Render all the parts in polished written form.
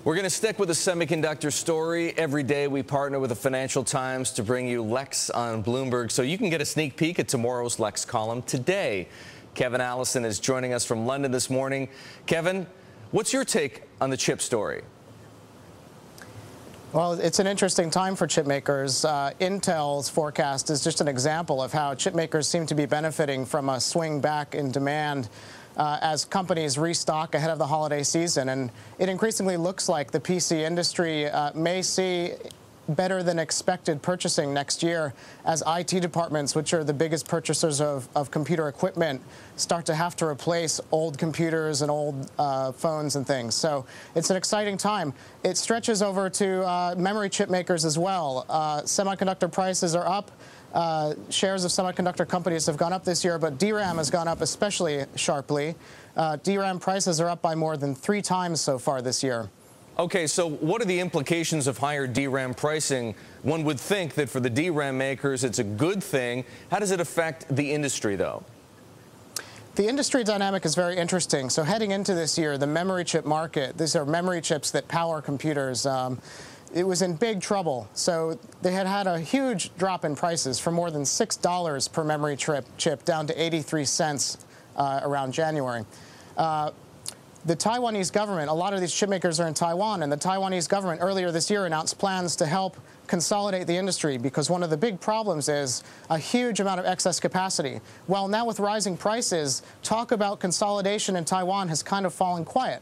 We're going to stick with the semiconductor story. Every day we partner with the Financial Times to bring you Lex on Bloomberg, so you can get a sneak peek at tomorrow's Lex column today. Kevin Allison is joining us from London this morning. Kevin, what's your take on the chip story? Well, it's an interesting time for chip makers. Intel's forecast is just an example of how chip makers seem to be benefiting from a swing back in demand as companies restock ahead of the holiday season. And it increasingly looks like the PC industry may see better than expected purchasing next year as IT departments, which are the biggest purchasers of computer equipment, start to have to replace old computers and old phones and things. So it's an exciting time. It stretches over to memory chip makers as well. Semiconductor prices are up. Shares of semiconductor companies have gone up this year, but DRAM has gone up especially sharply. DRAM prices are up by more than 3 times so far this year. Okay, so what are the implications of higher DRAM pricing? One would think that for the DRAM makers, it's a good thing. How does it affect the industry, though? The industry dynamic is very interesting. So heading into this year, the memory chip market, these are memory chips that power computers, it was in big trouble. So they had a huge drop in prices from more than $6 per memory chip down to 83 cents around January. The Taiwanese government, a lot of these chip makers are in Taiwan, and the Taiwanese government earlier this year announced plans to help consolidate the industry because one of the big problems is a huge amount of excess capacity. Well, now with rising prices, talk about consolidation in Taiwan has kind of fallen quiet.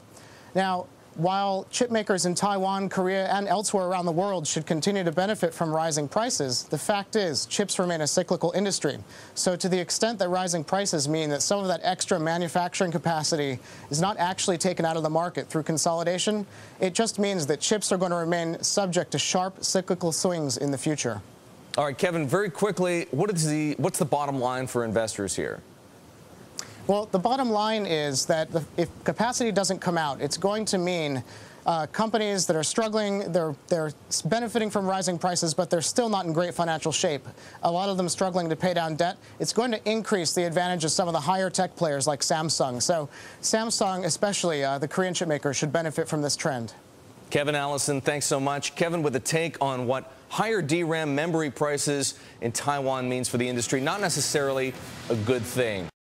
Now, while chip makers in Taiwan, Korea, and elsewhere around the world should continue to benefit from rising prices, the fact is chips remain a cyclical industry. So to the extent that rising prices mean that some of that extra manufacturing capacity is not actually taken out of the market through consolidation, it just means that chips are going to remain subject to sharp cyclical swings in the future. All right, Kevin, very quickly, what's the bottom line for investors here? Well, the bottom line is that if capacity doesn't come out, it's going to mean companies that are struggling, they're benefiting from rising prices, but they're still not in great financial shape. A lot of them struggling to pay down debt. It's going to increase the advantage of some of the higher tech players like Samsung. So Samsung, especially the Korean chip maker, should benefit from this trend. Kevin Allison, thanks so much. Kevin, with a take on what higher DRAM memory prices in Taiwan means for the industry, not necessarily a good thing.